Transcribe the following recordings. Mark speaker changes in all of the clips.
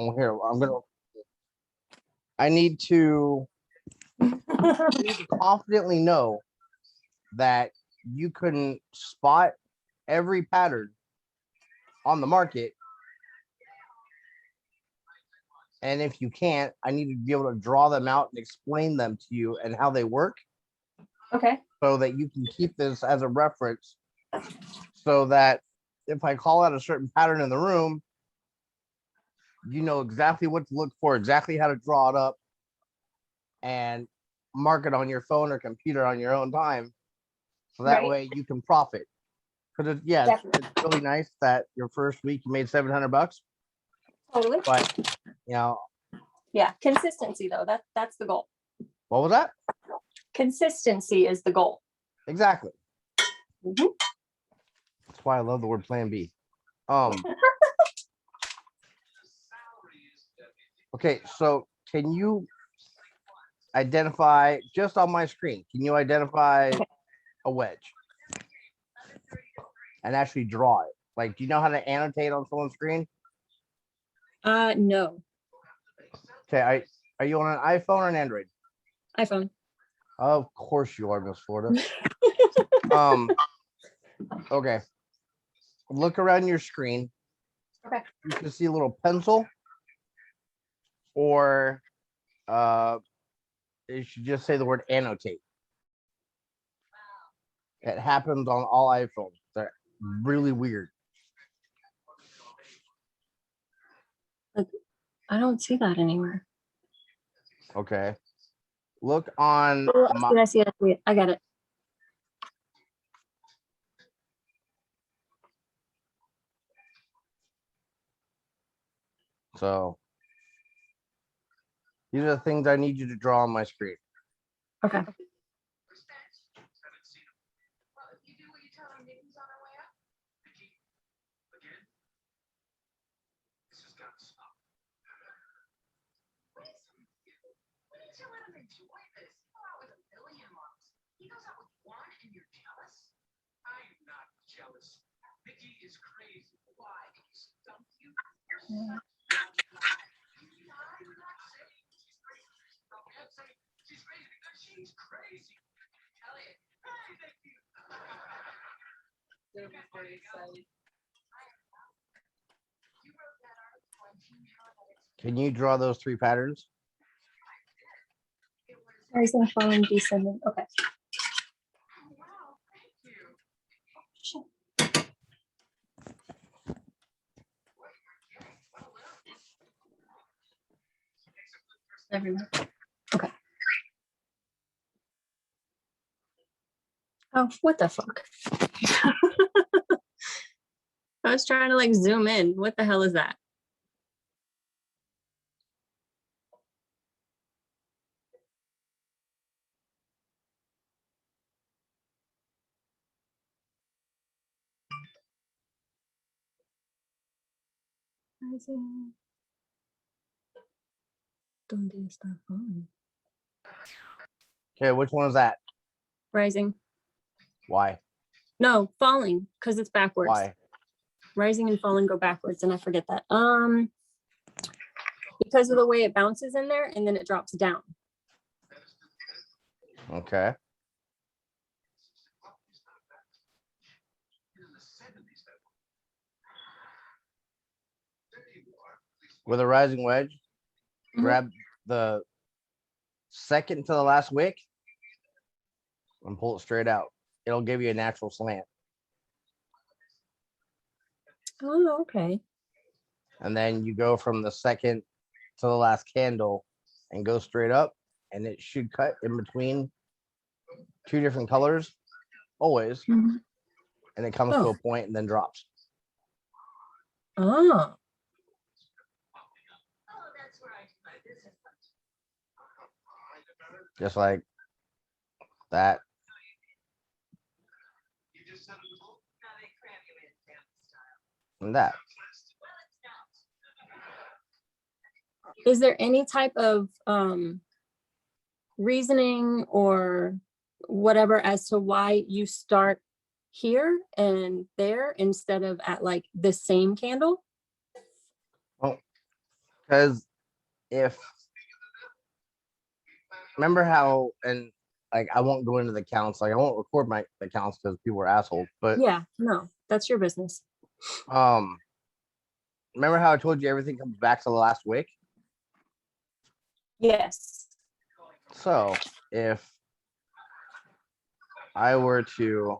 Speaker 1: Well, here, I need to confidently know that you couldn't spot every pattern on the market. And if you can't, I need to be able to draw them out and explain them to you and how they work.
Speaker 2: Okay.
Speaker 1: So that you can keep this as a reference, so that if I call out a certain pattern in the room, you know exactly what to look for, exactly how to draw it up, and mark it on your phone or computer on your own time. So that way you can profit. Because it's really nice that your first week you made $700.
Speaker 2: Totally.
Speaker 1: But
Speaker 2: yeah, consistency though. That's the goal.
Speaker 1: What was that?
Speaker 2: Consistency is the goal.
Speaker 1: Exactly.
Speaker 2: Mm-hmm.
Speaker 1: That's why I love the word plan B. Okay, so can you identify just on my screen? Can you identify a wedge and actually draw it? Like, do you know how to annotate on someone's screen?
Speaker 2: No.
Speaker 1: Okay, are you on an iPhone or an Android?
Speaker 2: iPhone.
Speaker 1: Of course you are, Miss Florida. Okay. Look around your screen.
Speaker 2: Okay.
Speaker 1: You can see a little pencil, or it should just say the word annotate. It happens on all iPhones. They're really weird.
Speaker 2: I don't see that anywhere.
Speaker 1: Okay. Look on.
Speaker 2: I see it. I got it.
Speaker 1: So these are the things I need you to draw on my screen.
Speaker 2: Okay.
Speaker 1: Can you draw those 3 patterns?
Speaker 2: Rising, falling, descending. Okay. Everywhere. Okay. Oh, what the fuck? I was trying to like zoom in. What the hell is that? Rising. ¿Dónde está falling?
Speaker 1: Okay, which one is that?
Speaker 2: Rising.
Speaker 1: Why?
Speaker 2: No, falling, because it's backwards.
Speaker 1: Why?
Speaker 2: Rising and falling go backwards, and I forget that. Because of the way it bounces in there, and then it drops down.
Speaker 1: Okay. With a rising wedge, grab the second to the last wick and pull it straight out. It'll give you a natural slant.
Speaker 2: Oh, okay.
Speaker 1: And then you go from the second to the last candle and go straight up, and it should cut in between 2 different colors always. And it comes to a point and then drops.
Speaker 2: Oh.
Speaker 1: Just like that. And that.
Speaker 2: Is there any type of reasoning or whatever as to why you start here and there instead of at like the same candle?
Speaker 1: Well, Because if remember how and like I won't go into the counts, like I won't record the counts because people are assholes. But
Speaker 2: Yeah, no, that's your business.
Speaker 1: um, remember how I told you everything comes back to the last wick?
Speaker 2: Yes.
Speaker 1: So if I were to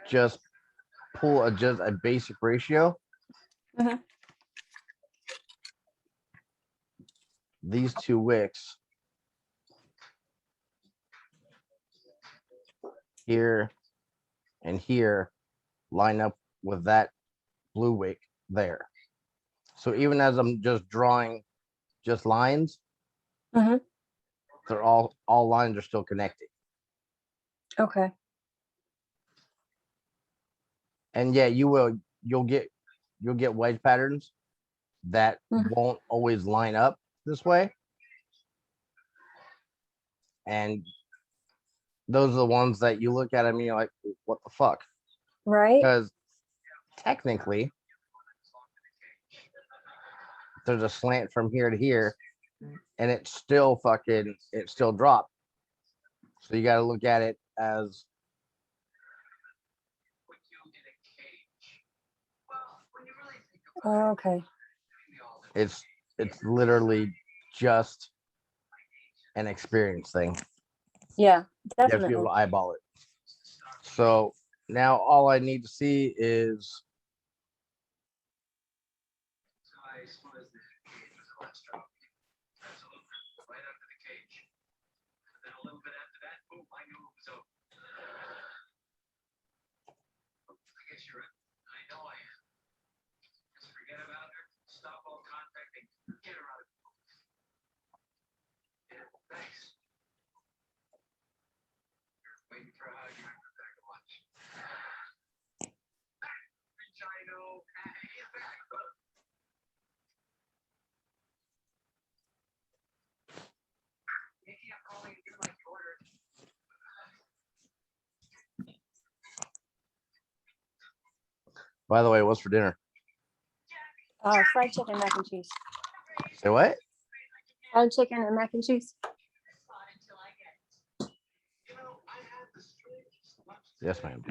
Speaker 1: just pull just a basic ratio,
Speaker 2: Mhm.
Speaker 1: these two wicks here and here line up with that blue wick there. So even as I'm just drawing just lines,
Speaker 2: Mhm.
Speaker 1: they're all lines are still connected.
Speaker 2: Okay.
Speaker 1: And yeah, you'll get wedge patterns that
Speaker 2: Mhm.
Speaker 1: won't always line up this way. And those are the ones that you look at and you're like, what the fuck?
Speaker 2: Right.
Speaker 1: Because technically there's a slant from here to here and it still dropped. So you got to look at it as
Speaker 2: Okay.
Speaker 1: it's literally just an experience thing.
Speaker 2: Yeah,
Speaker 1: You have to be able
Speaker 2: definitely.
Speaker 1: to eyeball it. So now all I need to see is by the way, what's for dinner?
Speaker 2: Fried chicken, mac and cheese.
Speaker 1: Say what?
Speaker 2: Fried chicken and mac and cheese.
Speaker 1: Yes, ma'am.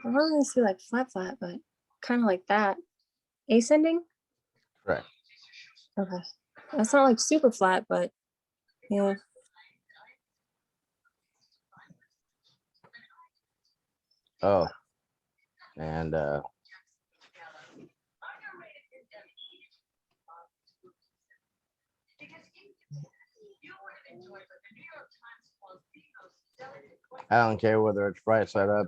Speaker 2: I want to see like flat, but kind of like that. Ascending?
Speaker 1: Correct.
Speaker 2: Okay. That's not like super flat, but yeah.
Speaker 1: Oh, and I don't care whether it's right side up,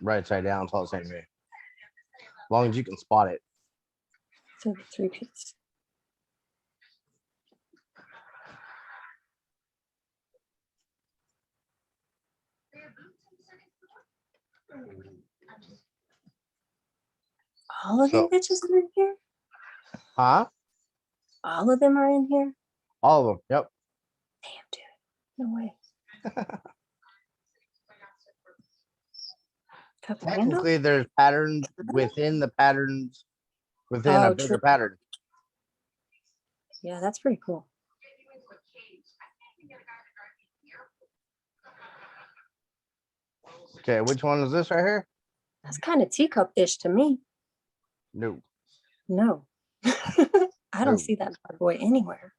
Speaker 1: right side down, it's all the same to me. As long as you can spot it.
Speaker 2: So the 3 piece. All of
Speaker 1: So-
Speaker 2: you bitches are in here?
Speaker 1: Huh?
Speaker 2: All of them are in here?
Speaker 1: All of them. Yep.
Speaker 2: Damn, dude. No way. Cup handle?
Speaker 1: Technically, there's patterns within the patterns within a
Speaker 2: Oh,
Speaker 1: bigger
Speaker 2: true.
Speaker 1: pattern.
Speaker 2: Yeah, that's pretty cool.
Speaker 1: Okay, which one is this right here?
Speaker 2: That's kind of teacup-ish to me.
Speaker 1: No.
Speaker 2: No. I don't
Speaker 1: No.
Speaker 2: see that bad boy anywhere.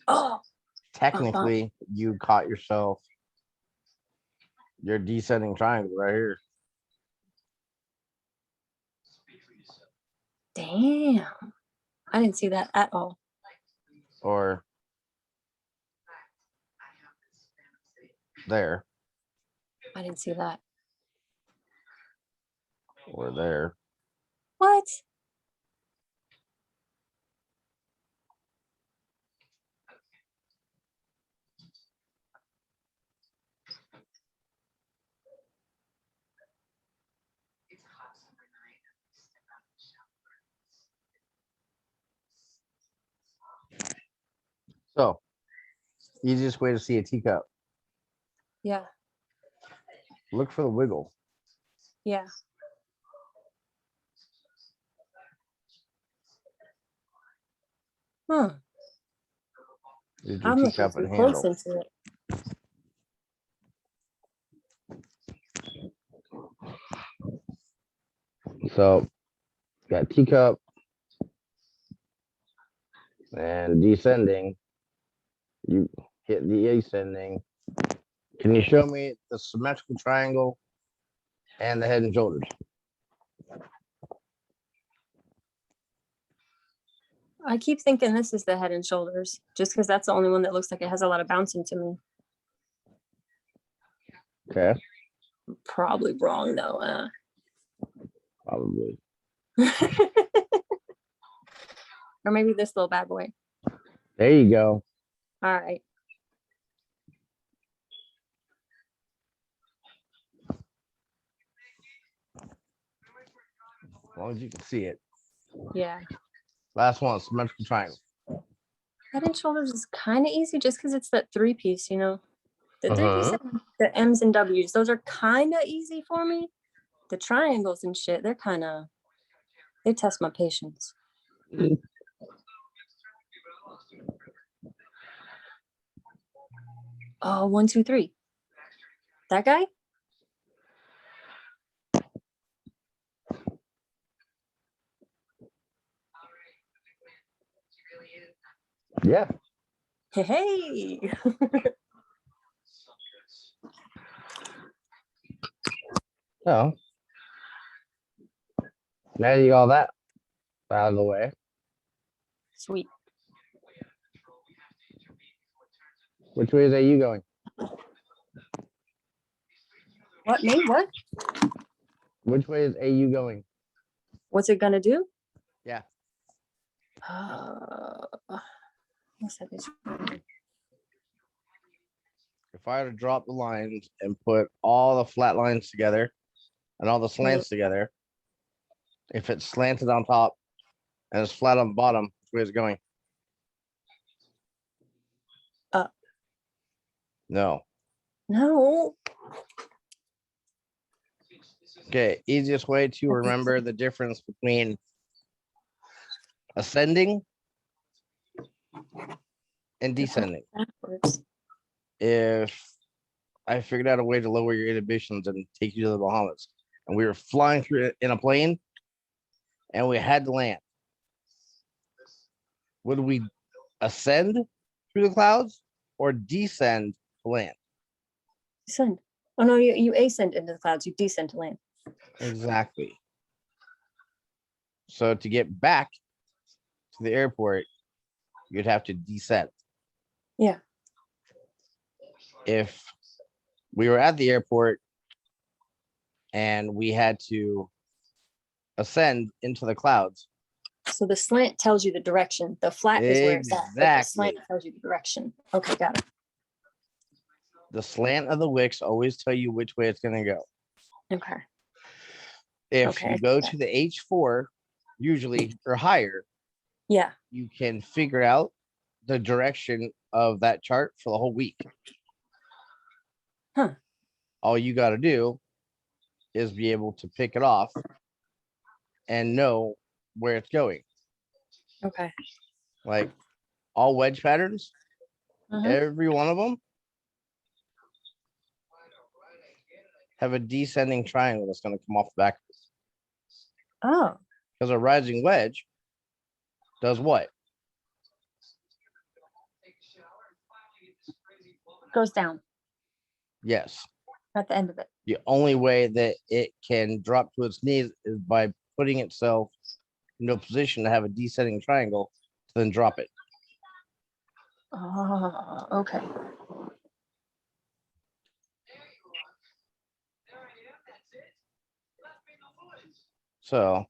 Speaker 2: Oh,
Speaker 1: Technically, you caught yourself your descending triangle right here.
Speaker 2: damn. I didn't see that at all.
Speaker 1: Or there.
Speaker 2: I didn't see that.
Speaker 1: Or there.
Speaker 2: What?
Speaker 1: So, easiest way to see a teacup,
Speaker 2: Yeah.
Speaker 1: look for the wiggle.
Speaker 2: Yeah. Huh.
Speaker 1: Is your
Speaker 2: I'm looking
Speaker 1: teacup
Speaker 2: too
Speaker 1: and
Speaker 2: close
Speaker 1: handle.
Speaker 2: into it.
Speaker 1: So, got teacup and descending. You hit the ascending. Can you show me the symmetrical triangle and the head and shoulders?
Speaker 2: I keep thinking this is the Head and Shoulders, just because that's the only one that looks like it has a lot of bouncing to me.
Speaker 1: Okay,
Speaker 2: Probably wrong though.
Speaker 1: probably.
Speaker 2: Or maybe this little bad boy.
Speaker 1: There you go.
Speaker 2: All right.
Speaker 1: As long as you can see it.
Speaker 2: Yeah.
Speaker 1: Last one, symmetrical triangle.
Speaker 2: Head and Shoulders is kind of easy just because it's that 3-piece, you know. The 3-piece,
Speaker 1: Uh-huh.
Speaker 2: the M's and W's, those are kind of easy for me. The triangles and shit, they're kind of, they test my patience. Oh, 1, 2, 3. That guy?
Speaker 1: Yeah.
Speaker 2: Hey.
Speaker 1: So, now you got all that out of the way.
Speaker 2: Sweet.
Speaker 1: Which way is AU going?
Speaker 2: What, me? What?
Speaker 1: Which way is AU going?
Speaker 2: What's it gonna do?
Speaker 1: Yeah.
Speaker 2: What's that?
Speaker 1: If I were to drop the lines and put all the flat lines together and all the slants together, if it's slanted on top and it's flat on the bottom, which way is it going?
Speaker 2: Up.
Speaker 1: No.
Speaker 2: No.
Speaker 1: Okay, easiest way to remember the difference between ascending and descending.
Speaker 2: Backwards.
Speaker 1: If I figured out a way to lower your inhibitions and take you to the Bahamas, and we were flying through it in a plane, and we had to land, would we ascend through the clouds or descend to land?
Speaker 2: Descend. Oh no, you ascend into the clouds, you descend to land.
Speaker 1: Exactly. So to get back to the airport, you'd have to descend.
Speaker 2: Yeah.
Speaker 1: If we were at the airport and we had to ascend into the clouds.
Speaker 2: So the slant tells you the direction. The flat is where it's at. But the slant
Speaker 1: Exactly.
Speaker 2: tells you the direction. Okay, got it.
Speaker 1: The slant of the wicks always tell you which way it's going to go.
Speaker 2: Okay.
Speaker 1: If
Speaker 2: Okay,
Speaker 1: you go to the H4, usually or higher,
Speaker 2: yeah.
Speaker 1: you can figure out the direction of that chart for the whole week.
Speaker 2: Huh.
Speaker 1: All you got to do is be able to pick it off and know where it's going.
Speaker 2: Okay.
Speaker 1: Like all wedge patterns,
Speaker 2: Uh-huh.
Speaker 1: every one of them have a descending triangle that's going to come off the back.
Speaker 2: Oh.
Speaker 1: Because a rising wedge does what?
Speaker 2: Goes down
Speaker 1: Yes.
Speaker 2: at the end of it.
Speaker 1: The only way that it can drop to its knees is by putting itself into a position to have a descending triangle to then drop it.
Speaker 2: Oh, okay.
Speaker 1: So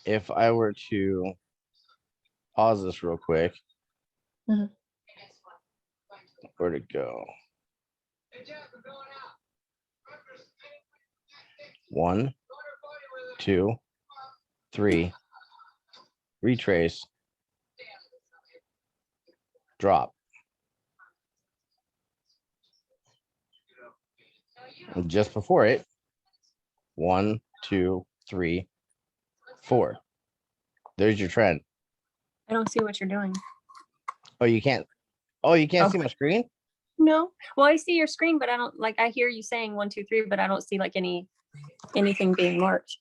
Speaker 1: if I were to pause this real quick,
Speaker 2: Mhm.
Speaker 1: where'd it go? 1, 2, 3, retrace, drop. And just before it, 1, 2, 3, 4. There's your trend.
Speaker 2: I don't see what you're doing.
Speaker 1: Oh, you can't. Oh, you can't
Speaker 2: Oh.
Speaker 1: see my screen?
Speaker 2: No. Well, I see your screen, but I don't like. I hear you saying 1, 2, 3, but I don't see like anything being marked.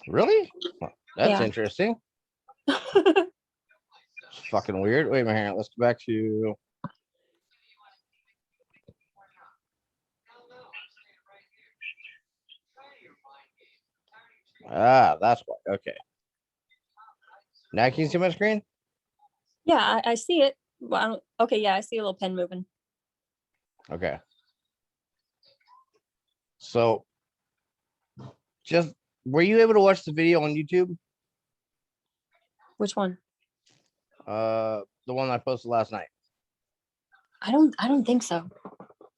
Speaker 1: Really? Well, that's
Speaker 2: Yeah.
Speaker 1: interesting. It's fucking weird. Wait a minute. Hang on. Let's go back to. Ah, that's why. Okay. Now can you see my screen?
Speaker 2: Yeah, I see it. Well, I don't, okay, yeah, I see a little pen moving.
Speaker 1: Okay. So, just were you able to watch the video on YouTube?
Speaker 2: Which one?
Speaker 1: The one I posted last night.
Speaker 2: I don't think so.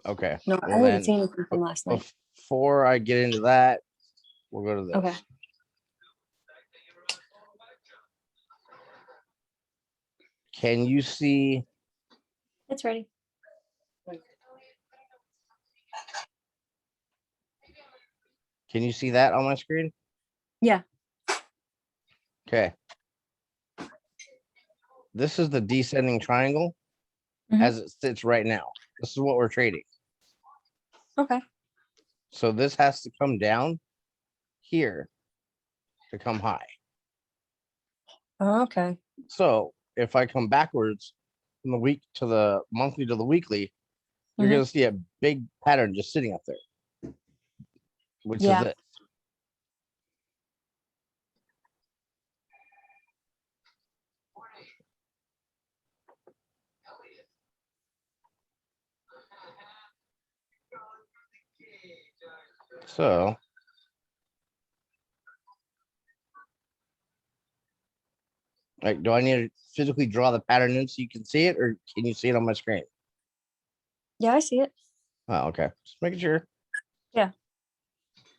Speaker 1: Okay.
Speaker 2: No,
Speaker 1: Well,
Speaker 2: I didn't
Speaker 1: then,
Speaker 2: see anything from last night.
Speaker 1: before I get into that, we'll go to this.
Speaker 2: Okay.
Speaker 1: Can you see?
Speaker 2: It's ready.
Speaker 1: Can you see that on my screen?
Speaker 2: Yeah.
Speaker 1: Okay. This is the descending triangle
Speaker 2: Mhm.
Speaker 1: as it sits right now. This is what we're trading.
Speaker 2: Okay.
Speaker 1: So this has to come down here to come high.
Speaker 2: Oh, okay.
Speaker 1: So if I come backwards from the week to the monthly to the weekly, you're
Speaker 2: Mhm.
Speaker 1: going to see a big pattern just sitting up there, which
Speaker 2: Yeah.
Speaker 1: is it. So like, do I need to physically draw the pattern in so you can see it, or can you see it on my screen?
Speaker 2: Yeah, I see it.
Speaker 1: Oh, okay. Just making sure.
Speaker 2: Yeah.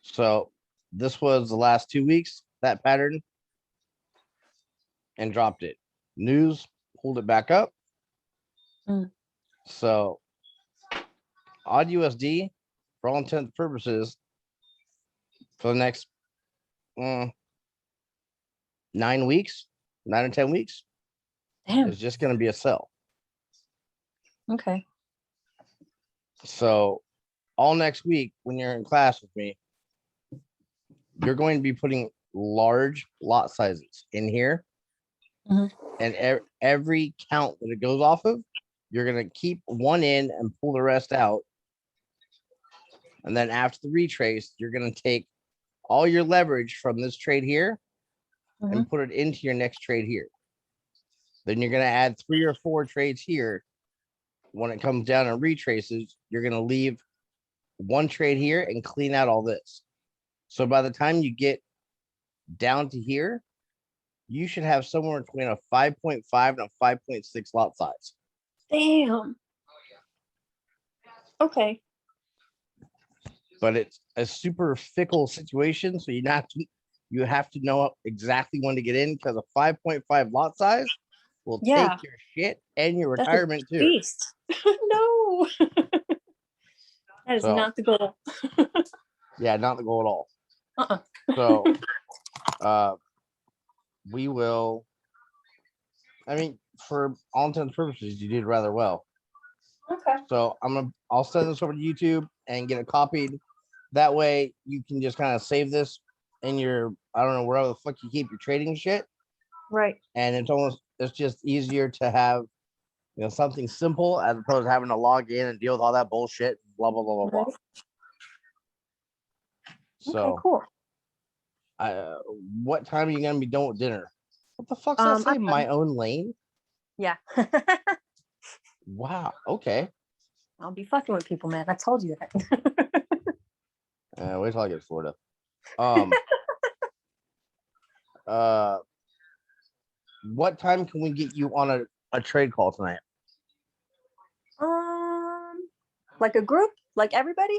Speaker 1: So this was the last 2 weeks, that pattern, and dropped it. News pulled it back up.
Speaker 2: Mm.
Speaker 1: So odd USD, for all intents and purposes, for the next 9 weeks, 9 or 10 weeks,
Speaker 2: Damn.
Speaker 1: is just going to be a sell.
Speaker 2: Okay.
Speaker 1: So all next week, when you're in class with me, you're going to be putting large lot sizes in here.
Speaker 2: Mhm.
Speaker 1: And every count that it goes off of, you're going to keep one in and pull the rest out. And then after the retrace, you're going to take all your leverage from this trade here
Speaker 2: Mhm.
Speaker 1: and put it into your next trade here. Then you're going to add 3 or 4 trades here. When it comes down and retraces, you're going to leave one trade here and clean out all this. So by the time you get down to here, you should have somewhere between a 5.5 and a 5.6 lot size.
Speaker 2: Damn. Okay.
Speaker 1: But it's a super fickle situation, so you have to know exactly when to get in, because a 5.5 lot size will
Speaker 2: Yeah.
Speaker 1: take your shit and your
Speaker 2: That's a
Speaker 1: retirement too.
Speaker 2: beast. No. That is
Speaker 1: So,
Speaker 2: not the goal.
Speaker 1: yeah, not the goal at all.
Speaker 2: Uh-uh.
Speaker 1: So we will, I mean, for all intents and purposes, you did rather well.
Speaker 2: Okay.
Speaker 1: So I'll send this over to YouTube and get it copied. That way you can just kind of save this in your, I don't know, wherever the fuck you keep your trading shit.
Speaker 2: Right.
Speaker 1: And it's just easier to have, something simple as opposed to having to log in and deal with all that bullshit, blah, blah, blah, blah, blah.
Speaker 2: Right.
Speaker 1: So,
Speaker 2: Okay, cool.
Speaker 1: what time are you going to be done with dinner? What the fuck's that say? My own lane?
Speaker 2: Yeah.
Speaker 1: Wow. Okay.
Speaker 2: I'll be fucking with people, man. I told you that.
Speaker 1: Wait till I get to Florida. What time can we get you on a trade call tonight?
Speaker 2: Like a group, like everybody.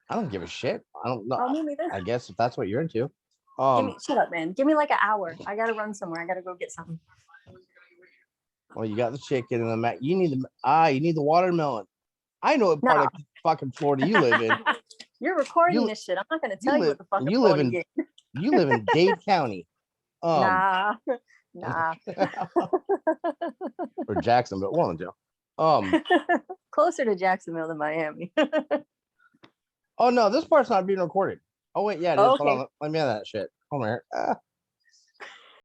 Speaker 1: I don't give a shit. I don't know.
Speaker 2: Oh, me neither.
Speaker 1: I guess if that's what you're into.
Speaker 2: Shut up, man. Give me like an hour. I gotta run somewhere. I gotta go get something.
Speaker 1: Well, you got the chicken and the mac. You need the watermelon. I know what part
Speaker 2: No.
Speaker 1: of fucking Florida you live in.
Speaker 2: You're recording
Speaker 1: You-
Speaker 2: this shit. I'm not gonna
Speaker 1: you
Speaker 2: tell you
Speaker 1: live-
Speaker 2: what the fuck I'm
Speaker 1: you live
Speaker 2: going to
Speaker 1: in-
Speaker 2: get.
Speaker 1: You live in Dade County.
Speaker 2: Nah. Nah.
Speaker 1: Or Jacksonville. One of them.
Speaker 2: Closer to Jacksonville than Miami.
Speaker 1: Oh no, this part's not being recorded. Oh wait, yeah, it is. Hold
Speaker 2: Okay.
Speaker 1: on, let me have that shit. Hold on here.